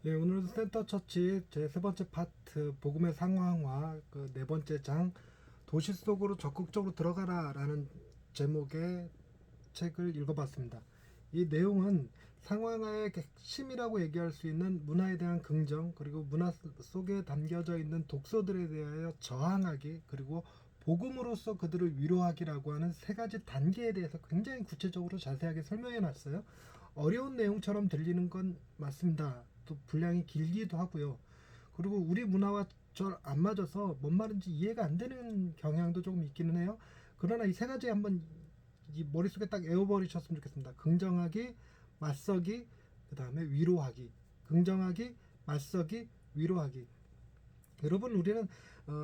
예, 오늘은 센터 처치 제 세 번째 파트 복음의 상황화 그 네 번째 장 도시 속으로 적극적으로 들어가라라는 제목의 책을 읽어봤습니다. 이 내용은 상황화의 핵심이라고 얘기할 수 있는 문화에 대한 긍정, 그리고 문화 속에 담겨져 있는 독소들에 대하여 저항하기, 그리고 복음으로써 그들을 위로하기라고 하는 세 가지 단계에 대해서 굉장히 구체적으로 자세하게 설명해 놨어요. 어려운 내용처럼 들리는 건 맞습니다. 또 분량이 길기도 하고요. 그리고 우리 문화와 잘 안 맞아서 뭔 말인지 이해가 안 되는 경향도 조금 있기는 해요. 그러나 이 세 가지 한번 이 머릿속에 딱 외워버리셨으면 좋겠습니다. 긍정하기, 맞서기, 그 다음에 위로하기. 긍정하기, 맞서기, 위로하기. 여러분, 우리는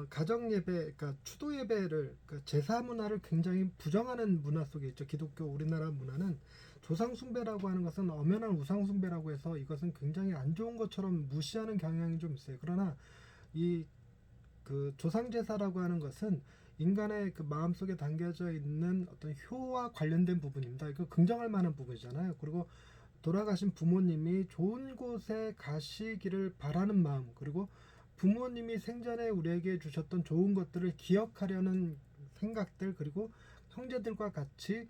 가정 예배, 그러니까 추도 예배를, 그러니까 제사 문화를 굉장히 부정하는 문화 속에 있죠. 기독교 우리나라 문화는 조상 숭배라고 하는 것은 엄연한 우상 숭배라고 해서 이것은 굉장히 안 좋은 것처럼 무시하는 경향이 좀 있어요. 그러나 이 그 조상 제사라고 하는 것은 인간의 그 마음속에 담겨져 있는 어떤 효와 관련된 부분입니다. 이거 긍정할 만한 부분이잖아요. 그리고 돌아가신 부모님이 좋은 곳에 가시기를 바라는 마음, 그리고 부모님이 생전에 우리에게 주셨던 좋은 것들을 기억하려는 생각들, 그리고 형제들과 같이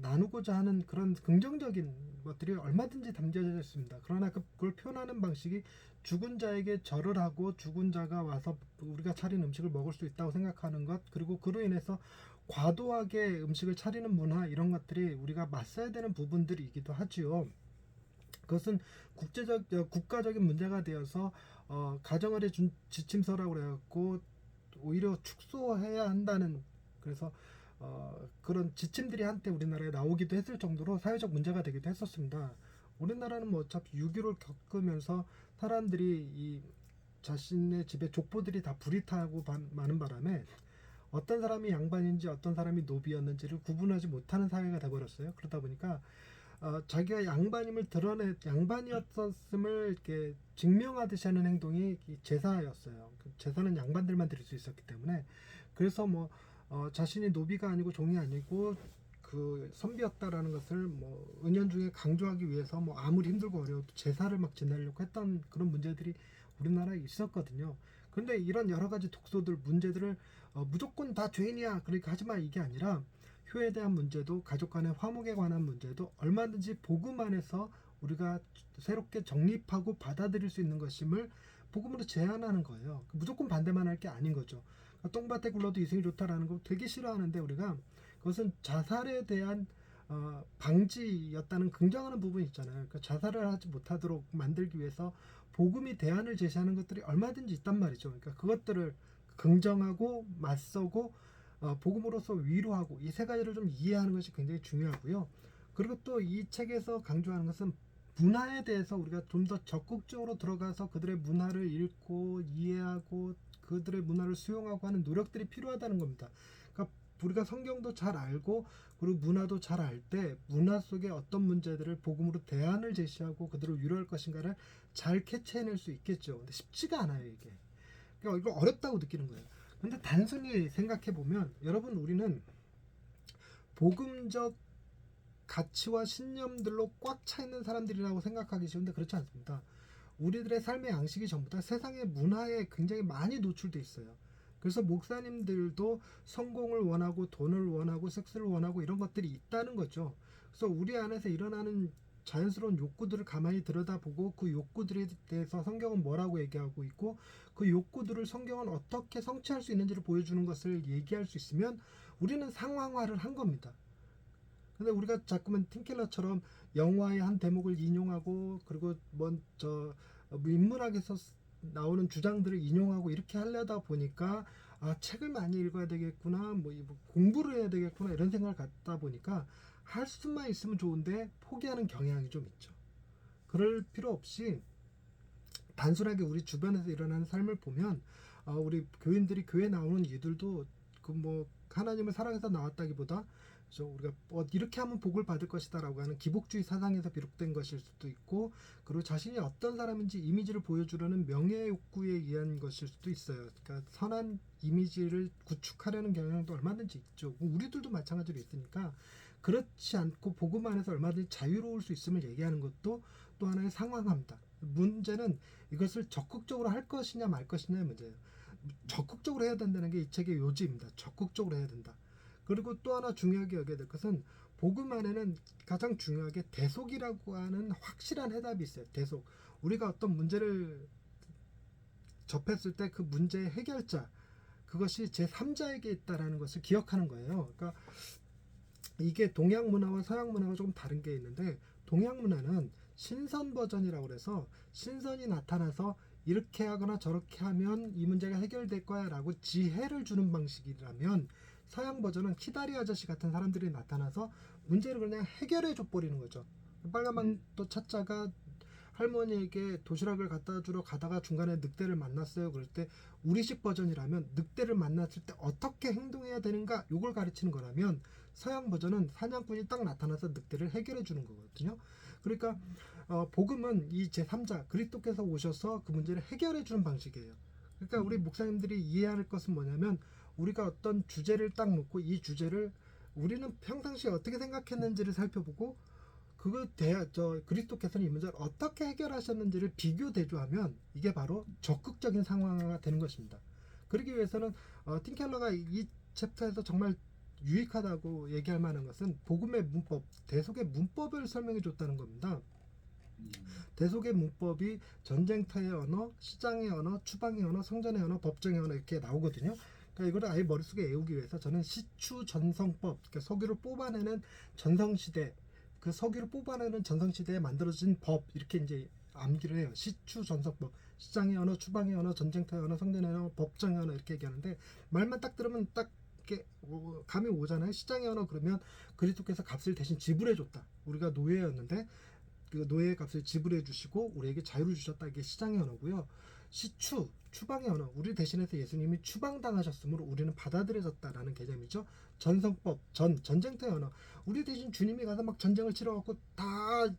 나누고자 하는 그런 긍정적인 것들이 얼마든지 담겨져 있습니다. 그러나 그걸 표현하는 방식이 죽은 자에게 절을 하고 죽은 자가 와서 우리가 차린 음식을 먹을 수 있다고 생각하는 것, 그리고 그로 인해서 과도하게 음식을 차리는 문화, 이런 것들이 우리가 맞서야 되는 부분들이기도 하지요. 그것은 국가적인 문제가 되어서 가정을해 준 지침서라고 그래갖고 오히려 축소해야 한다는, 그래서 그런 지침들이 한때 우리나라에 나오기도 했을 정도로 사회적 문제가 되기도 했었습니다. 우리나라는 뭐 어차피 6.15를 겪으면서 사람들이 이 자신의 집에 족보들이 다 불이 타고 많은 바람에 어떤 사람이 양반인지 어떤 사람이 노비였는지를 구분하지 못하는 사회가 돼버렸어요. 그러다 보니까 자기가 양반이었음을 이렇게 증명하듯이 하는 행동이 제사였어요. 제사는 양반들만 드릴 수 있었기 때문에, 그래서 뭐 자신이 노비가 아니고 종이 아니고 그 선비였다라는 것을 뭐 은연중에 강조하기 위해서 뭐 아무리 힘들고 어려워도 제사를 막 지내려고 했던 그런 문제들이 우리나라에 있었거든요. 그런데 이런 여러 가지 독소들, 문제들을 무조건 다 죄인이야 그러니까 하지마, 이게 아니라 효에 대한 문제도, 가족 간의 화목에 관한 문제도 얼마든지 복음 안에서 우리가 새롭게 정립하고 받아들일 수 있는 것임을 복음으로 제안하는 거예요. 무조건 반대만 할 게 아닌 거죠. 똥밭에 굴러도 이승이 좋다라는 거 되게 싫어하는데, 우리가 그것은 자살에 대한 방지였다는 긍정하는 부분이 있잖아요. 그러니까 자살을 하지 못하도록 만들기 위해서 복음이 대안을 제시하는 것들이 얼마든지 있단 말이죠. 그러니까 그것들을 긍정하고 맞서고 복음으로서 위로하고, 이 세 가지를 좀 이해하는 것이 굉장히 중요하고요. 그리고 또 이 책에서 강조하는 것은 문화에 대해서 우리가 좀 더 적극적으로 들어가서 그들의 문화를 읽고 이해하고 그들의 문화를 수용하고 하는 노력들이 필요하다는 겁니다. 그러니까 우리가 성경도 잘 알고 그리고 문화도 잘 알 때 문화 속에 어떤 문제들을 복음으로 대안을 제시하고 그들을 위로할 것인가를 잘 캐치해낼 수 있겠죠. 근데 쉽지가 않아요, 이게. 그러니까 이거 어렵다고 느끼는 거예요. 근데 단순히 생각해 보면, 여러분, 우리는 복음적 가치와 신념들로 꽉 차 있는 사람들이라고 생각하기 쉬운데 그렇지 않습니다. 우리들의 삶의 양식이 전부 다 세상의 문화에 굉장히 많이 노출돼 있어요. 그래서 목사님들도 성공을 원하고 돈을 원하고 섹스를 원하고 이런 것들이 있다는 거죠. 그래서 우리 안에서 일어나는 자연스러운 욕구들을 가만히 들여다보고 그 욕구들에 대해서 성경은 뭐라고 얘기하고 있고 그 욕구들을 성경은 어떻게 성취할 수 있는지를 보여주는 것을 얘기할 수 있으면 우리는 상황화를 한 겁니다. 근데 우리가 자꾸만 팀켈러처럼 영화의 한 대목을 인용하고 그리고 먼저 인문학에서 나오는 주장들을 인용하고 이렇게 하려다 보니까 책을 많이 읽어야 되겠구나, 뭐 공부를 해야 되겠구나, 이런 생각을 갖다 보니까 할 수만 있으면 좋은데 포기하는 경향이 좀 있죠. 그럴 필요 없이 단순하게 우리 주변에서 일어나는 삶을 보면 우리 교인들이 교회 나오는 이들도 그 뭐 하나님을 사랑해서 나왔다기보다 그래서 우리가 이렇게 하면 복을 받을 것이다라고 하는 기복주의 사상에서 비롯된 것일 수도 있고, 그리고 자신이 어떤 사람인지 이미지를 보여주려는 명예 욕구에 의한 것일 수도 있어요. 그러니까 선한 이미지를 구축하려는 경향도 얼마든지 있죠. 우리들도 마찬가지로 있으니까 그렇지 않고 복음 안에서 얼마든지 자유로울 수 있음을 얘기하는 것도 또 하나의 상황합니다. 문제는 이것을 적극적으로 할 것이냐 말 것이냐의 문제예요. 적극적으로 해야 된다는 게 이 책의 요지입니다. 적극적으로 해야 된다. 그리고 또 하나 중요하게 여겨야 될 것은 복음 안에는 가장 중요하게 대속이라고 하는 확실한 해답이 있어요. 대속. 우리가 어떤 문제를 접했을 때 그 문제의 해결자, 그것이 제3자에게 있다라는 것을 기억하는 거예요. 그러니까 이게 동양 문화와 서양 문화가 조금 다른 게 있는데, 동양 문화는 신선 버전이라고 그래서 신선이 나타나서 이렇게 하거나 저렇게 하면 이 문제가 해결될 거야 라고 지혜를 주는 방식이라면, 서양 버전은 키다리 아저씨 같은 사람들이 나타나서 문제를 그냥 해결해 줘 버리는 거죠. 빨간망토 찾자가 할머니에게 도시락을 갖다 주러 가다가 중간에 늑대를 만났어요. 그럴 때 우리식 버전이라면 늑대를 만났을 때 어떻게 행동해야 되는가, 요걸 가르치는 거라면, 서양 버전은 사냥꾼이 딱 나타나서 늑대를 해결해 주는 거거든요. 그러니까 복음은 이 제3자 그리스도께서 오셔서 그 문제를 해결해 주는 방식이에요. 그러니까 우리 목사님들이 이해할 것은 뭐냐면, 우리가 어떤 주제를 딱 놓고 이 주제를 우리는 평상시에 어떻게 생각했는지를 살펴보고, 그리스도께서는 이 문제를 어떻게 해결하셨는지를 비교 대조하면 이게 바로 적극적인 상황화가 되는 것입니다. 그러기 위해서는 틴켈러가 이 챕터에서 정말 유익하다고 얘기할 만한 것은 복음의 문법, 대속의 문법을 설명해 줬다는 겁니다. 대속의 문법이 전쟁터의 언어, 시장의 언어, 추방의 언어, 성전의 언어, 법정의 언어 이렇게 나오거든요. 그러니까 이거를 아예 머릿속에 외우기 위해서 저는 시추 전성법, 그러니까 석유를 뽑아내는 전성시대, 그 석유를 뽑아내는 전성시대에 만들어진 법, 이렇게 이제 암기를 해요. 시추 전성법, 시장의 언어, 추방의 언어, 전쟁터의 언어, 성전의 언어, 법정의 언어 이렇게 얘기하는데, 말만 딱 들으면 딱 이렇게 감이 오잖아요. 시장의 언어 그러면 그리스도께서 값을 대신 지불해 줬다. 우리가 노예였는데 그 노예의 값을 지불해 주시고 우리에게 자유를 주셨다. 이게 시장의 언어고요. 시추, 추방의 언어, 우리 대신해서 예수님이 추방당하셨으므로 우리는 받아들여졌다라는 개념이죠. 전성법, 전쟁터의 언어, 우리 대신 주님이 가서 막 전쟁을 치러갖고 다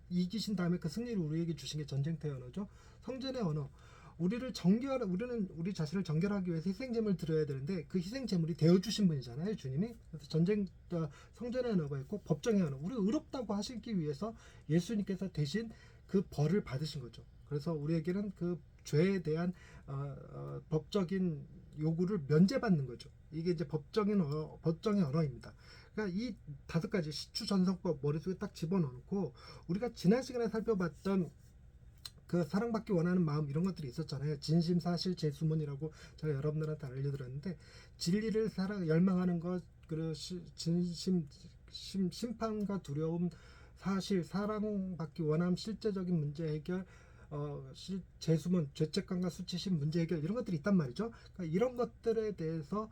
이기신 다음에 그 승리를 우리에게 주신 게 전쟁터의 언어죠. 성전의 언어, 우리는 우리 자신을 정결하기 위해서 희생제물 드려야 되는데 그 희생제물이 되어주신 분이잖아요, 주님이. 그래서 성전의 언어가 있고 법정의 언어, 우리 의롭다고 하시기 위해서 예수님께서 대신 그 벌을 받으신 거죠. 그래서 우리에게는 그 죄에 대한 법적인 요구를 면제받는 거죠. 이게 이제 법정의 언어입니다. 그러니까 이 5가지 시추전성법 머릿속에 딱 집어넣고, 우리가 지난 시간에 살펴봤던 그 사랑받기 원하는 마음, 이런 것들이 있었잖아요. 진심, 사실, 재수문이라고 제가 여러분들한테 알려드렸는데, 진리를 열망하는 것, 그리고 진심, 심판과 두려움, 사실, 사랑받기 원함, 실제적인 문제 해결, 재수문, 죄책감과 수치심, 문제 해결, 이런 것들이 있단 말이죠. 그러니까 이런 것들에 대해서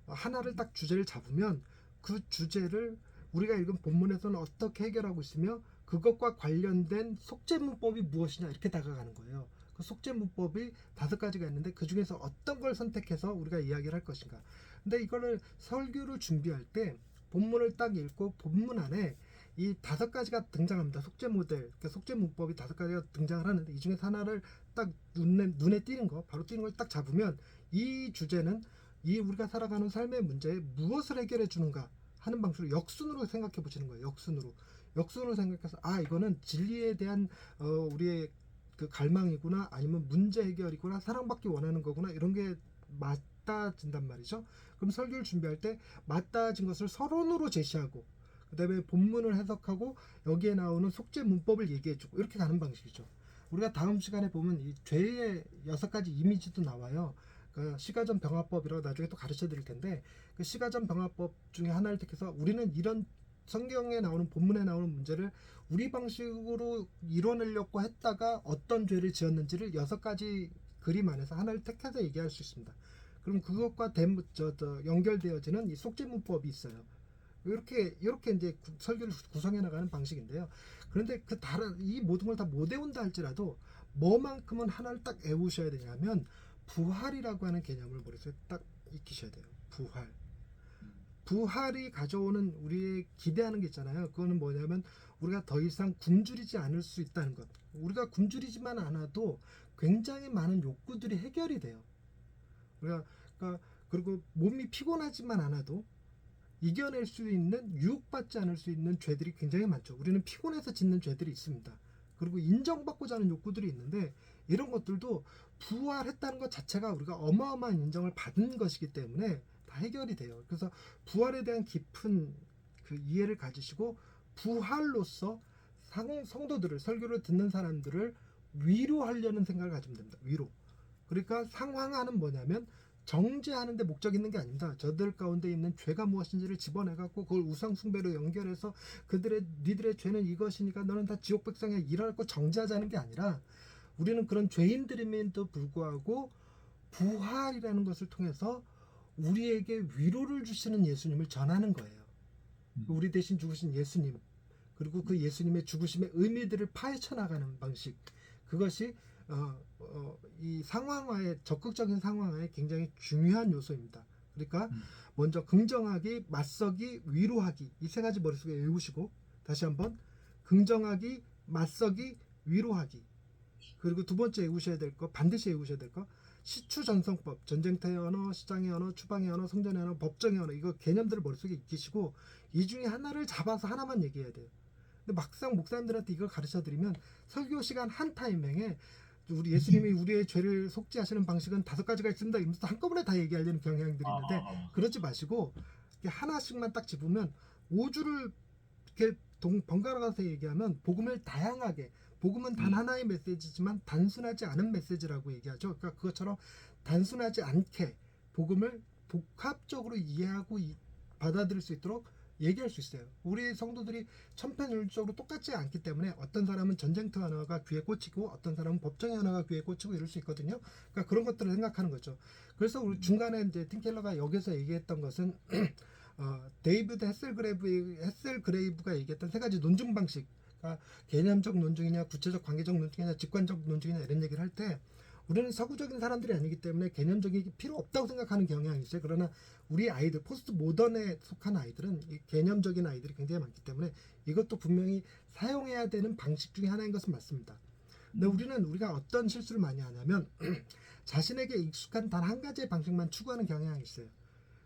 하나를 딱 주제를 잡으면 그 주제를 우리가 읽은 본문에서는 어떻게 해결하고 있으며 그것과 관련된 속죄문법이 무엇이냐, 이렇게 다가가는 거예요. 그 속죄문법이 5가지가 있는데 그 중에서 어떤 걸 선택해서 우리가 이야기를 할 것인가. 근데 이거를 설교를 준비할 때 본문을 딱 읽고 본문 안에 이 5가지가 등장합니다. 속죄 모델, 그러니까 속죄 문법이 5가지가 등장을 하는데, 이 중에서 하나를 딱 눈에 띄는 거, 바로 띄는 걸 딱 잡으면 이 주제는 이 우리가 살아가는 삶의 문제에 무엇을 해결해 주는가 하는 방식으로 역순으로 생각해 보시는 거예요. 역순으로 생각해서, 이거는 진리에 대한 우리의 그 갈망이구나, 아니면 문제 해결이구나, 사랑받기 원하는 거구나, 이런 게 맞닿아진단 말이죠. 그럼 설교를 준비할 때 맞닿아진 것을 서론으로 제시하고, 그 다음에 본문을 해석하고 여기에 나오는 속죄 문법을 얘기해주고, 이렇게 가는 방식이죠. 우리가 다음 시간에 보면 이 죄의 6가지 이미지도 나와요. 그 시가전 병화법이라고 나중에 또 가르쳐 드릴 텐데, 그 시가전 병화법 중에 하나를 택해서 우리는 이런 성경에 나오는, 본문에 나오는 문제를 우리 방식으로 이뤄내려고 했다가 어떤 죄를 지었는지를 6가지 그림 안에서 하나를 택해서 얘기할 수 있습니다. 그럼 그것과 연결되어지는 이 속죄문법이 있어요. 이렇게 이제 설교를 구성해 나가는 방식인데요. 그런데 이 모든 걸 다 못 외운다 할지라도 뭐만큼은 하나를 딱 외우셔야 되냐면, 부활이라고 하는 개념을 머릿속에 딱 익히셔야 돼요. 부활이 가져오는 우리의 기대하는 게 있잖아요. 그거는 뭐냐면 우리가 더 이상 굶주리지 않을 수 있다는 것. 우리가 굶주리지만 않아도 굉장히 많은 욕구들이 해결이 돼요. 그리고 몸이 피곤하지만 않아도 이겨낼 수 있는, 유혹받지 않을 수 있는 죄들이 굉장히 많죠. 우리는 피곤해서 짓는 죄들이 있습니다. 그리고 인정받고자 하는 욕구들이 있는데 이런 것들도 부활했다는 것 자체가 우리가 어마어마한 인정을 받은 것이기 때문에 다 해결이 돼요. 그래서 부활에 대한 깊은 그 이해를 가지시고 부활로서 성도들을 설교를 듣는 사람들을 위로하려는 생각을 가지면 됩니다. 위로. 그러니까 상황하는 뭐냐면 정죄하는 데 목적이 있는 게 아닙니다. 저들 가운데 있는 죄가 무엇인지를 집어내갖고 그걸 우상숭배로 연결해서 니들의 죄는 이것이니까 너는 다 지옥 백성이야 이랄 거 정죄하자는 게 아니라 우리는 그런 죄인들임에도 불구하고 부활이라는 것을 통해서 우리에게 위로를 주시는 예수님을 전하는 거예요. 우리 대신 죽으신 예수님, 그리고 그 예수님의 죽으심의 의미들을 파헤쳐 나가는 방식, 그것이 이 상황화의 적극적인 상황화에 굉장히 중요한 요소입니다. 그러니까 먼저 긍정하기, 맞서기, 위로하기, 이 세 가지 머릿속에 외우시고, 다시 한번 긍정하기, 맞서기, 위로하기. 그리고 두 번째 외우셔야 될 거, 반드시 외우셔야 될 거, 시추전성법, 전쟁터의 언어, 시장의 언어, 추방의 언어, 성전의 언어, 법정의 언어, 이거 개념들을 머릿속에 익히시고 이 중에 하나를 잡아서 하나만 얘기해야 돼요. 근데 막상 목사님들한테 이걸 가르쳐 드리면 설교 시간 한 타이밍에 우리 예수님이 우리의 죄를 속죄하시는 방식은 5가지가 있습니다. 이러면서 한꺼번에 다 얘기하려는 경향들이 있는데 그러지 마시고 하나씩만 딱 집으면 5주를 이렇게 번갈아 가서 얘기하면 복음을 다양하게, 복음은 단 하나의 메시지지만 단순하지 않은 메시지라고 얘기하죠. 그러니까 그것처럼 단순하지 않게 복음을 복합적으로 이해하고 받아들일 수 있도록 얘기할 수 있어요. 우리 성도들이 천편일률적으로 똑같지 않기 때문에 어떤 사람은 전쟁터 언어가 귀에 꽂히고 어떤 사람은 법정의 언어가 귀에 꽂히고 이럴 수 있거든요. 그러니까 그런 것들을 생각하는 거죠. 그래서 우리 중간에 이제 팀 켈러가 여기서 얘기했던 것은 데이비드 헤셀그레이브가 얘기했던 3가지 논증 방식, 그러니까 개념적 논증이냐, 구체적 관계적 논증이냐, 직관적 논증이냐 이런 얘기를 할 때 우리는 서구적인 사람들이 아니기 때문에 개념적이 필요 없다고 생각하는 경향이 있어요. 그러나 우리 아이들, 포스트 모던에 속한 아이들은 이 개념적인 아이들이 굉장히 많기 때문에 이것도 분명히 사용해야 되는 방식 중에 하나인 것은 맞습니다. 근데 우리가 어떤 실수를 많이 하냐면 자신에게 익숙한 단 한 가지의 방식만 추구하는 경향이 있어요.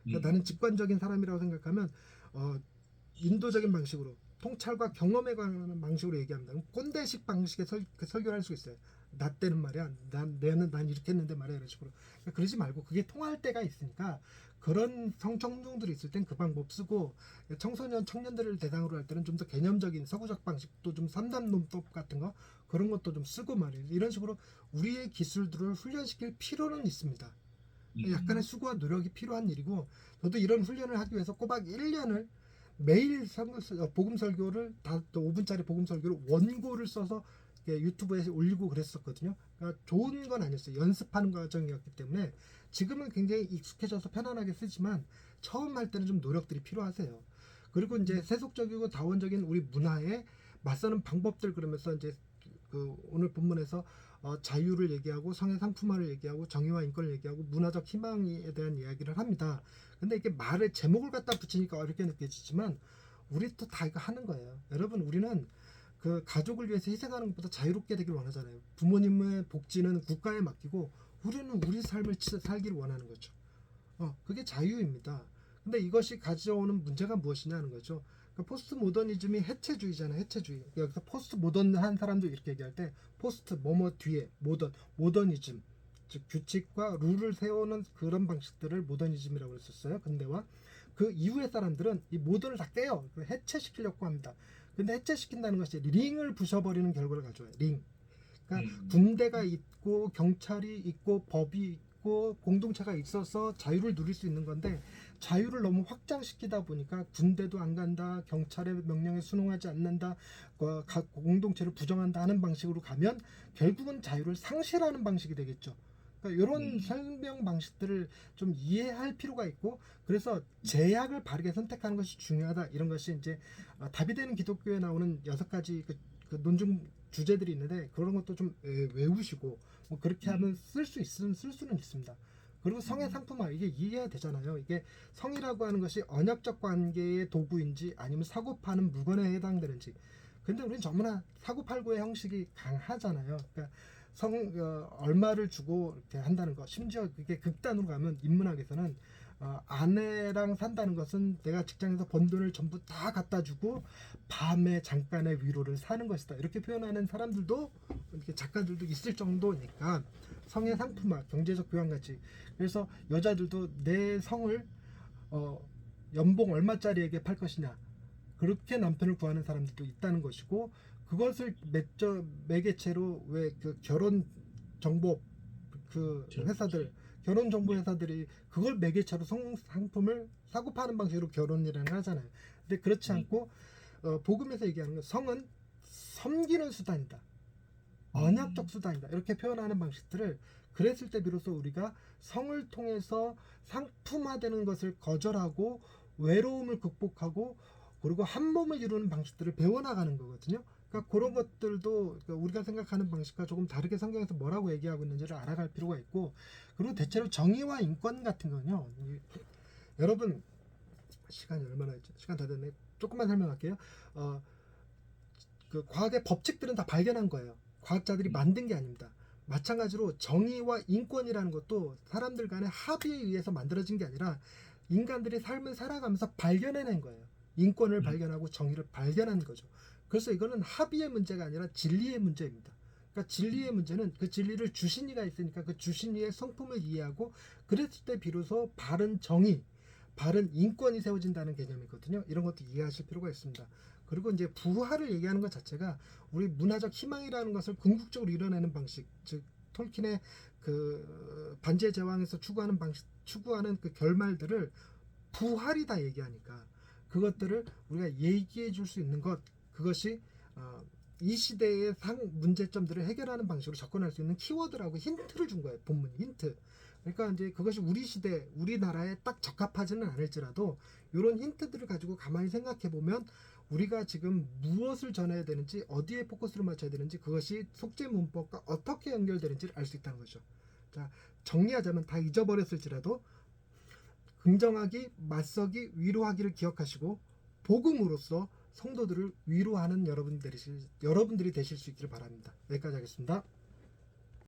그러니까 나는 직관적인 사람이라고 생각하면 인도적인 방식으로, 통찰과 경험에 관한 방식으로 얘기합니다. 꼰대식 방식의 설교를 할 수 있어요. 나 때는 말이야, 난 이렇게 했는데 말이야, 이런 식으로. 그러니까 그러지 말고 그게 통할 때가 있으니까 그런 청중들이 있을 땐 그 방법 쓰고, 청년들을 대상으로 할 때는 좀 더 개념적인 서구적 방식도 좀 3단 논법 같은 거 그런 것도 좀 쓰고 말이에요. 이런 식으로 우리의 기술들을 훈련시킬 필요는 있습니다. 약간의 수고와 노력이 필요한 일이고, 저도 이런 훈련을 하기 위해서 꼬박 1년을 매일 복음 설교를 5분짜리 복음 설교를 원고를 써서 유튜브에 올리고 그랬었거든요. 그러니까 좋은 건 아니었어요. 연습하는 과정이었기 때문에 지금은 굉장히 익숙해져서 편안하게 쓰지만 처음 할 때는 좀 노력들이 필요하세요. 그리고 이제 세속적이고 다원적인 우리 문화에 맞서는 방법들, 그러면서 이제 그 오늘 본문에서 자유를 얘기하고 성의 상품화를 얘기하고 정의와 인권을 얘기하고 문화적 희망에 대한 이야기를 합니다. 근데 이게 말을 제목을 갖다 붙이니까 어렵게 느껴지지만 우리 또 다 이거 하는 거예요. 여러분, 우리는 그 가족을 위해서 희생하는 것보다 자유롭게 되길 원하잖아요. 부모님의 복지는 국가에 맡기고 우리는 우리 삶을 살기를 원하는 거죠. 그게 자유입니다. 근데 이것이 가져오는 문제가 무엇이냐는 거죠. 그러니까 포스트 모더니즘이 해체주의잖아요. 해체주의. 여기서 포스트 모던한 사람도 이렇게 얘기할 때 포스트 뭐뭐 뒤에 모더니즘, 즉 규칙과 룰을 세우는 그런 방식들을 모더니즘이라고 했었어요. 근대와 그 이후의 사람들은 이 모던을 다 깨요. 해체시키려고 합니다. 근데 해체시킨다는 것이 링을 부셔버리는 결과를 가져와요. 링. 그러니까 군대가 있고 경찰이 있고 법이 있고 공동체가 있어서 자유를 누릴 수 있는 건데, 자유를 너무 확장시키다 보니까 군대도 안 간다, 경찰의 명령에 순응하지 않는다, 각 공동체를 부정한다 하는 방식으로 가면 결국은 자유를 상실하는 방식이 되겠죠. 그러니까 이런 설명 방식들을 좀 이해할 필요가 있고, 그래서 제약을 바르게 선택하는 것이 중요하다, 이런 것이 이제 답이 되는 기독교에 나오는 6가지 그 논증 주제들이 있는데 그런 것도 좀 외우시고, 뭐 그렇게 하면 쓸 수는 있습니다. 그리고 성의 상품화, 이게 이해해야 되잖아요. 이게 성이라고 하는 것이 언약적 관계의 도구인지 아니면 사고 파는 물건에 해당되는지. 근데 우리는 전부나 사고 팔고의 형식이 강하잖아요. 그러니까 얼마를 주고 이렇게 한다는 거, 심지어 그게 극단으로 가면 인문학에서는 아내랑 산다는 것은 내가 직장에서 번 돈을 전부 다 갖다 주고 밤에 잠깐의 위로를 사는 것이다. 이렇게 표현하는 사람들도 이렇게 작가들도 있을 정도니까 성의 상품화, 경제적 교환가치. 그래서 여자들도 내 성을 연봉 얼마짜리에게 팔 것이냐, 그렇게 남편을 구하는 사람들도 있다는 것이고, 그것을 매개체로 왜 그 결혼 정보 그 회사들, 결혼 정보 회사들이 그걸 매개체로 성상품을 사고 파는 방식으로 결혼이라는 걸 하잖아요. 근데 그렇지 않고 복음에서 얘기하는 건 성은 섬기는 수단이다, 언약적 수단이다, 이렇게 표현하는 방식들을, 그랬을 때 비로소 우리가 성을 통해서 상품화되는 것을 거절하고 외로움을 극복하고 그리고 한 몸을 이루는 방식들을 배워나가는 거거든요. 그러니까 그런 것들도 우리가 생각하는 방식과 조금 다르게 성경에서 뭐라고 얘기하고 있는지를 알아갈 필요가 있고, 그리고 대체로 정의와 인권 같은 건요, 여러분 시간이 얼마나 있죠? 시간 다 됐네. 조금만 설명할게요. 그 과학의 법칙들은 다 발견한 거예요. 과학자들이 만든 게 아닙니다. 마찬가지로 정의와 인권이라는 것도 사람들 간의 합의에 의해서 만들어진 게 아니라 인간들이 삶을 살아가면서 발견해낸 거예요. 인권을 발견하고 정의를 발견한 거죠. 그래서 이거는 합의의 문제가 아니라 진리의 문제입니다. 그러니까 진리의 문제는 그 진리를 주신 이가 있으니까 그 주신 이의 성품을 이해하고 그랬을 때 비로소 바른 정의, 바른 인권이 세워진다는 개념이거든요. 이런 것도 이해하실 필요가 있습니다. 그리고 이제 부활을 얘기하는 것 자체가 우리 문화적 희망이라는 것을 궁극적으로 이뤄내는 방식, 즉 톨킨의 그 반지의 제왕에서 추구하는 그 결말들을 부활이 다 얘기하니까 그것들을 우리가 얘기해 줄 수 있는 것, 그것이 이 시대의 문제점들을 해결하는 방식으로 접근할 수 있는 키워드라고 힌트를 준 거예요. 본문이 힌트. 그러니까 이제 그것이 우리 시대, 우리나라에 딱 적합하지는 않을지라도 이런 힌트들을 가지고 가만히 생각해 보면 우리가 지금 무엇을 전해야 되는지, 어디에 포커스를 맞춰야 되는지, 그것이 속죄 문법과 어떻게 연결되는지를 알 수 있다는 거죠. 자, 정리하자면 다 잊어버렸을지라도 긍정하기, 맞서기, 위로하기를 기억하시고 복음으로써 성도들을 위로하는 여러분들이 되실 수 있기를 바랍니다. 여기까지 하겠습니다.